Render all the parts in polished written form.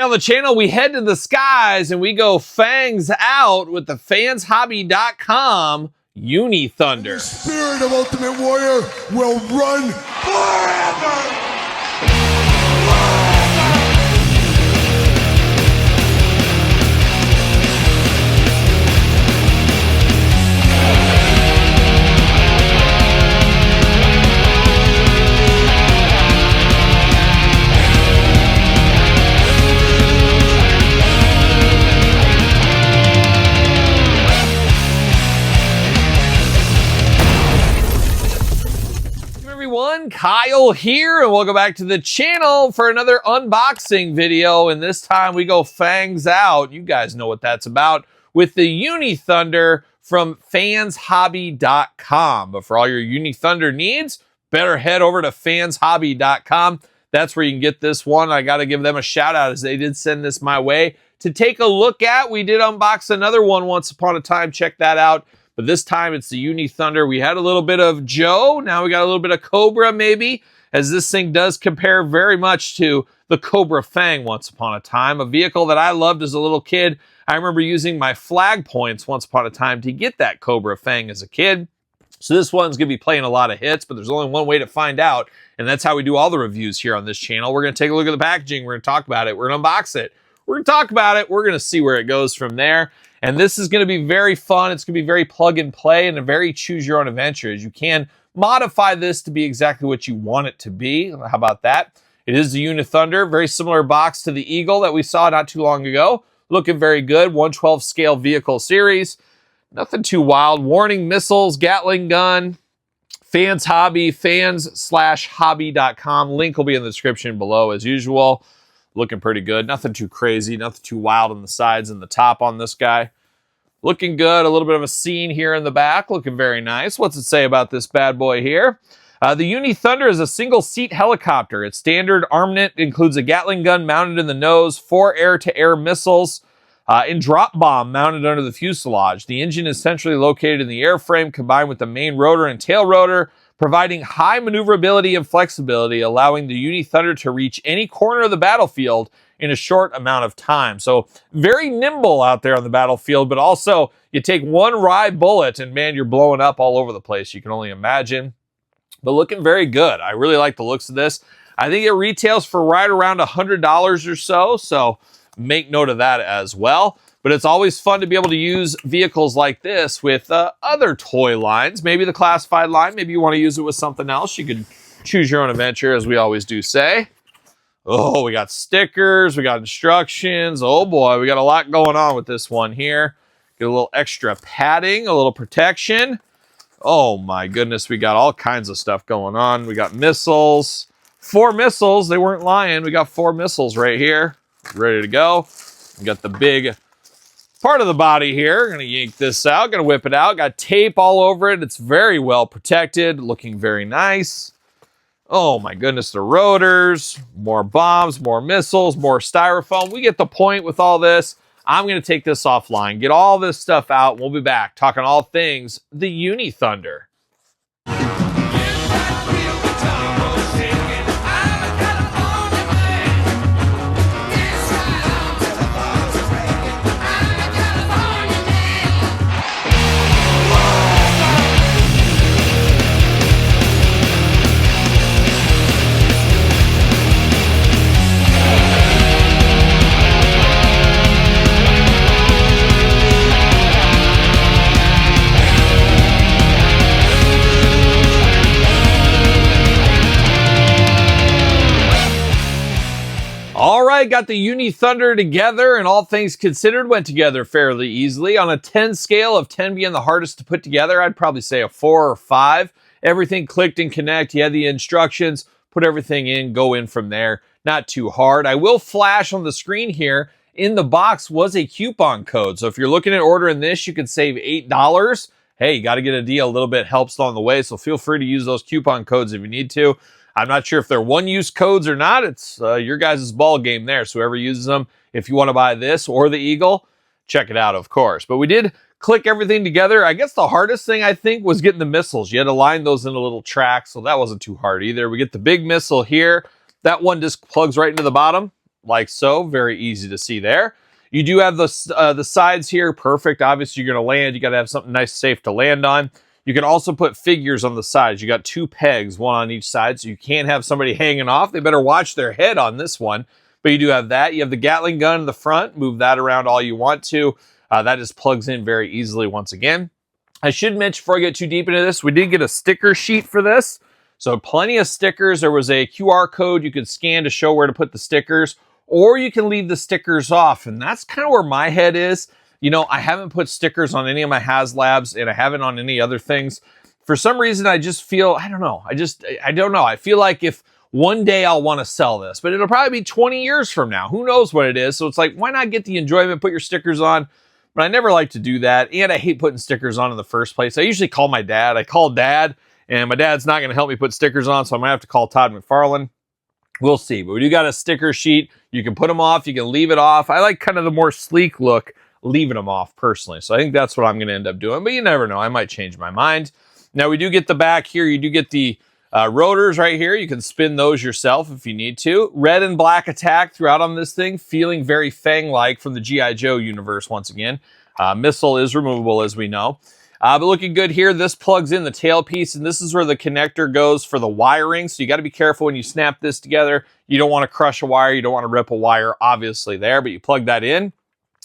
On the channel, we head to the skies and we go fangs out with the fanshobby.com UNI-Thunder. The spirit of Ultimate Warrior will run forever! Kyle here, and welcome back to the channel for another unboxing video. And this time we go fangs out. You guys know what that's about with the UNI-Thunder from fanshobby.com. But for all your UNI-Thunder needs, better head over to fanshobby.com. That's where you can get this one. I got to give them a shout out as they did send this my way to take a look at. We did unbox another one once upon a time. Check that out. But this time it's the UNI-Thunder. We had a little bit of Joe. Now we got a little bit of Cobra maybe, as this thing does compare very much to the COBRA Fang once upon a time, a vehicle that I loved as a little kid. I remember using my flag points once upon a time to get that COBRA Fang as a kid. So this one's going to be playing a lot of hits, but there's only one way to find out, and that's how we do all the reviews here on this channel. We're going to take a look at the packaging. We're going to talk about it. We're going to unbox it. We're going to talk about it. We're going to see where it goes from there. And this is going to be very fun. It's going to be very plug and play and a very choose your own adventure, as you can modify this to be exactly what you want it to be. How about that? It is the UNI-Thunder, very similar box to the Eagle that we saw not too long ago. Looking very good. 1/12 scale vehicle series. Nothing too wild. Warning missiles, Gatling gun, Fans Hobby, fans/hobby.com. Link will be in the description below as usual. Looking pretty good. Nothing too crazy. Nothing too wild on the sides and the top on this guy. Looking good. A little bit of a scene here in the back. Looking very nice. What's it say about this bad boy here? The UNI-Thunder is a single-seat helicopter. Its standard armament includes a Gatling gun mounted in the nose, 4 air-to-air missiles, and drop bomb mounted under the fuselage. The engine is centrally located in the airframe, combined with the main rotor and tail rotor, providing high maneuverability and flexibility, allowing the UNI-Thunder to reach any corner of the battlefield in a short amount of time. So very nimble out there on the battlefield, but also you take one rye bullet and man, you're blowing up all over the place. You can only imagine, but looking very good. I really like the looks of this. I think it retails for right around $100 or so. So make note of that as well. But it's always fun to be able to use vehicles like this with other toy lines. Maybe the classified line. Maybe you want to use it with something else. You can choose your own adventure, as we always do say. Oh, we got stickers. We got instructions. Oh, boy. We got a lot going on with this one here. Get a little extra padding, a little protection. Oh, my goodness. We got all kinds of stuff going on. We got missiles. 4 missiles. They weren't lying. We got 4 missiles right here. Ready to go. We got the big part of the body here. Gonna yank this out, gonna whip it out. Got tape all over it. It's very well protected, looking very nice. Oh my goodness, the rotors, more bombs, more missiles, more styrofoam. We get the point with all this. I'm gonna take this offline, get all this stuff out. We'll be back talking all things the UNI-Thunder. All right, got the UNI-Thunder together, and all things considered went together fairly easily. On a 10 scale, of 10 being the hardest to put together, I'd probably say a 4 or 5. Everything clicked and connect. You had the instructions, put everything in, go in from there. Not too hard. I will flash on the screen here. In the box was a coupon code. So if you're looking at ordering this, you can save $8. Hey, you got to get a deal. A little bit helps along the way, so feel free to use those coupon codes if you need to. I'm not sure if they're one-use codes or not. It's your guys' ball game there. So whoever uses them, if you want to buy this or the Eagle, check it out, of course. But we did click everything together. I guess the hardest thing, I think, was getting the missiles. You had to line those in a little track, so that wasn't too hard either. We get the big missile here. That one just plugs right into the bottom. like so. Very easy to see there. You do have the sides here, perfect. Obviously, you're going to land. You got to have something nice, safe to land on. You can also put figures on the sides. You got 2 pegs, one on each side, so you can't have somebody hanging off. They better watch their head on this one. But you do have that. You have the Gatling gun in the front. Move that around all you want to. That just plugs in very easily once again. I should mention before I get too deep into this, we did get a sticker sheet for this. So plenty of stickers. There was a QR code you could scan to show where to put the stickers, or you can leave the stickers off. And that's kind of where my head is. You know, I haven't put stickers on any of my HasLabs, and I haven't on any other things. For some reason, I just feel, I don't know. I don't know. I feel like if one day I'll want to sell this, but it'll probably be 20 years from now. Who knows what it is? So it's like, why not get the enjoyment, put your stickers on? But I never like to do that, and I hate putting stickers on in the first place. I usually call my dad. I call Dad, and my dad's not going to help me put stickers on, so I'm going to have to call Todd McFarlane. We'll see. But we do got a sticker sheet. You can put them off. You can leave it off. I like kind of the more sleek look, leaving them off personally. So I think that's what I'm going to end up doing. But you never know. I might change my mind. Now, we do get the back here. You do get the rotors right here. You can spin those yourself if you need to. Red and black attack throughout on this thing. Feeling very Fang-like from the G.I. Joe universe once again. Missile is removable, as we know. But looking good here. This plugs in the tailpiece, and this is where the connector goes for the wiring. So you got to be careful when you snap this together. You don't want to crush a wire. You don't want to rip a wire, obviously, there. But you plug that in.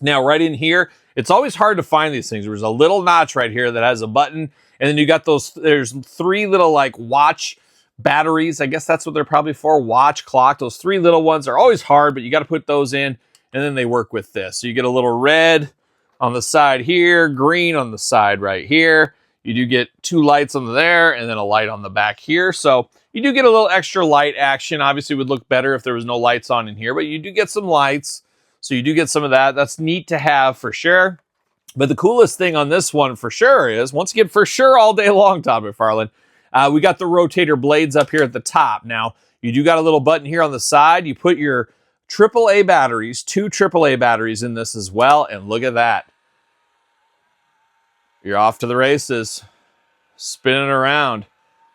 Now, right in here, it's always hard to find these things. There's a little notch right here that has a button, and then you got those, there's 3 little like watch batteries. I guess that's what they're probably for, watch, clock. Those 3 little ones are always hard, but you got to put those in, and then they work with this. So you get a little red on the side here, green on the side right here. You do get 2 lights on there, and then a light on the back here. So you do get a little extra light action. Obviously, it would look better if there was no lights on in here, but you do get some lights. So you do get some of that. That's neat to have for sure. But the coolest thing on this one for sure is, once again, for sure all day long, Todd McFarlane, we got the rotator blades up here at the top. Now, you do got a little button here on the side. You put your AAA batteries, 2 AAA batteries in this as well. And look at that. You're off to the races. Spinning around.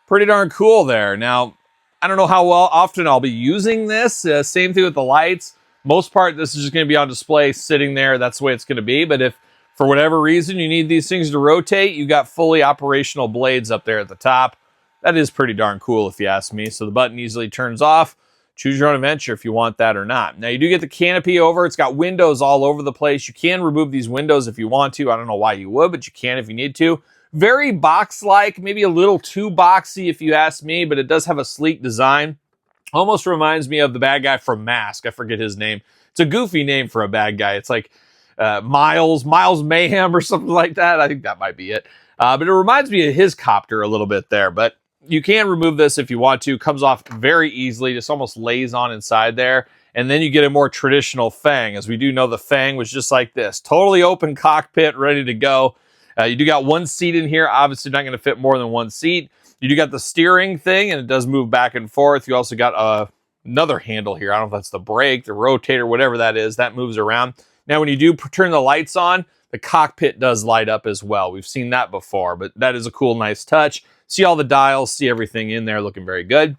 Pretty darn cool there. Now, I don't know how often I'll be using this. Same thing with the lights. Most part, this is just going to be on display, sitting there. That's the way it's going to be. But if, for whatever reason, you need these things to rotate, you got fully operational blades up there at the top. That is pretty darn cool, if you ask me. So the button easily turns off. Choose your own adventure if you want that or not. Now, you do get the canopy over. It's got windows all over the place. You can remove these windows if you want to. I don't know why you would, but you can if you need to. Very box-like, maybe a little too boxy if you ask me, but it does have a sleek design. Almost reminds me of the bad guy from Mask. I forget his name. It's a goofy name for a bad guy. It's like Miles Mayhem or something like that. I think that might be it. But it reminds me of his copter a little bit there. But you can remove this if you want to. Comes off very easily. Just almost lays on inside there. And then you get a more traditional Fang. As we do know, the Fang was just like this. Totally open cockpit, ready to go. You do got 1 seat in here. Obviously not going to fit more than 1 seat. You do got the steering thing, and it does move back and forth. You also got another handle here. I don't know if that's the brake, the rotator, whatever that is. That moves around. Now, when you do turn the lights on, the cockpit does light up as well. We've seen that before, but that is a cool, nice touch. See all the dials, see everything in there, looking very good.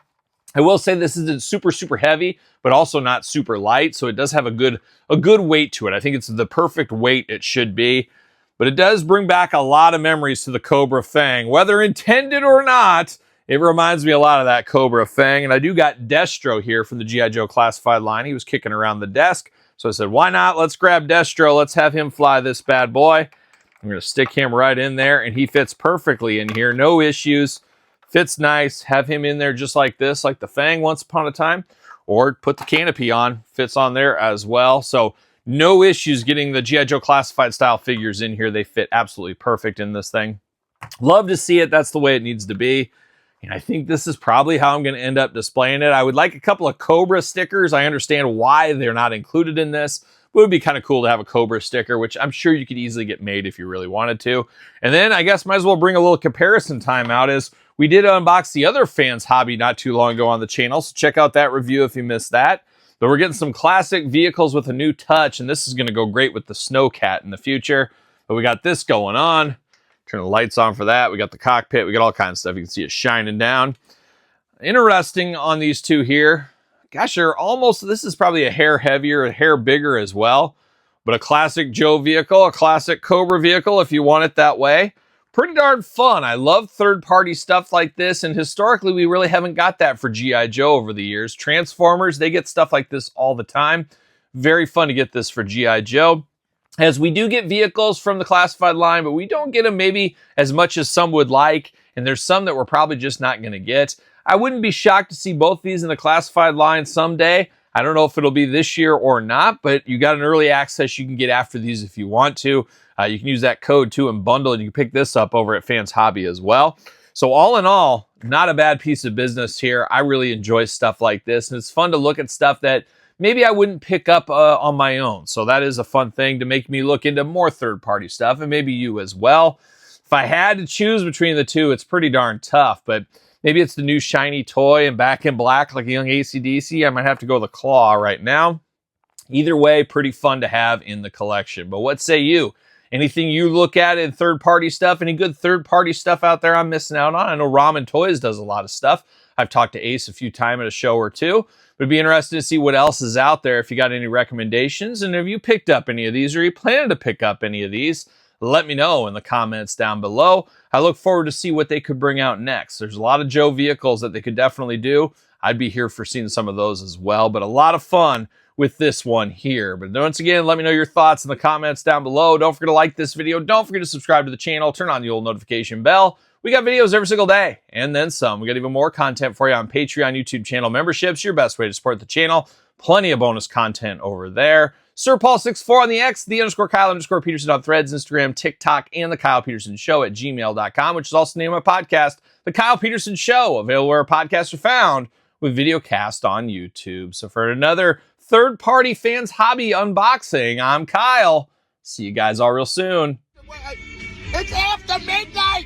I will say this isn't super, super heavy, but also not super light, so it does have a good weight to it. I think it's the perfect weight it should be. But it does bring back a lot of memories to the COBRA Fang. Whether intended or not, it reminds me a lot of that COBRA Fang. And I do got Destro here from the G.I. Joe classified line. He was kicking around the desk. So I said, why not? Let's grab Destro. Let's have him fly this bad boy. I'm going to stick him right in there, and he fits perfectly in here. No issues. Fits nice. Have him in there just like this, like the Fang once upon a time. Or put the canopy on. Fits on there as well. So no issues getting the G.I. Joe classified style figures in here. They fit absolutely perfect in this thing. Love to see it. That's the way it needs to be. And I think this is probably how I'm going to end up displaying it. I would like a couple of Cobra stickers. I understand why they're not included in this. But it would be kind of cool to have a Cobra sticker, which I'm sure you could easily get made if you really wanted to. And then I guess might as well bring a little comparison time out, as we did unbox the other Fans hobby not too long ago on the channel. So check out that review if you missed that. But we're getting some classic vehicles with a new touch, and this is going to go great with the Snowcat in the future. But we got this going on. Turn the lights on for that. We got the cockpit. We got all kinds of stuff. You can see it shining down. Interesting on these two here. gosh, they're almost, this is probably a hair heavier, a hair bigger as well. But a classic Joe vehicle, a classic Cobra vehicle, if you want it that way. Pretty darn fun. I love third-party stuff like this, and historically, we really haven't got that for G.I. Joe over the years. Transformers, they get stuff like this all the time. Very fun to get this for G.I. Joe. As we do get vehicles from the classified line, but we don't get them maybe as much as some would like, and there's some that we're probably just not going to get. I wouldn't be shocked to see both these in the classified line someday. I don't know if it'll be this year or not, but you got an early access you can get after these if you want to. You can use that code too and bundle, and you can pick this up over at Fans Hobby as well. So all in all, not a bad piece of business here. I really enjoy stuff like this, and it's fun to look at stuff that maybe I wouldn't pick up on my own. So that is a fun thing to make me look into more third-party stuff, and maybe you as well. If I had to choose between the two, it's pretty darn tough, but maybe it's the new shiny toy and back in black like a young AC/DC. I might have to go with the Claw right now. Either way, pretty fun to have in the collection. But what say you? Anything you look at in third-party stuff? Any good third-party stuff out there I'm missing out on? I know Ramen Toys does a lot of stuff. I've talked to Ace a few times at a show or two. But it'd be interesting to see what else is out there if you got any recommendations. And have you picked up any of these, or are you planning to pick up any of these? Let me know in the comments down below. I look forward to see what they could bring out next. There's a lot of Joe vehicles that they could definitely do. I'd be here for seeing some of those as well. But a lot of fun with this one here. But once again, let me know your thoughts in the comments down below. Don't forget to like this video. Don't forget to subscribe to the channel. Turn on the old notification bell. We got videos every single day, and then some. We got even more content for you on Patreon, YouTube channel memberships, your best way to support the channel. Plenty of bonus content over there. Sir Paul64 on the X, _Kyle_Peterson on Threads, Instagram, TikTok, and the Kyle Peterson Show at gmail.com, which is also the name of my podcast, The Kyle Peterson Show, available where podcasts are found, with video cast on YouTube. So for another third-party Fans Hobby unboxing, I'm Kyle. See you guys all real soon. It's after midnight!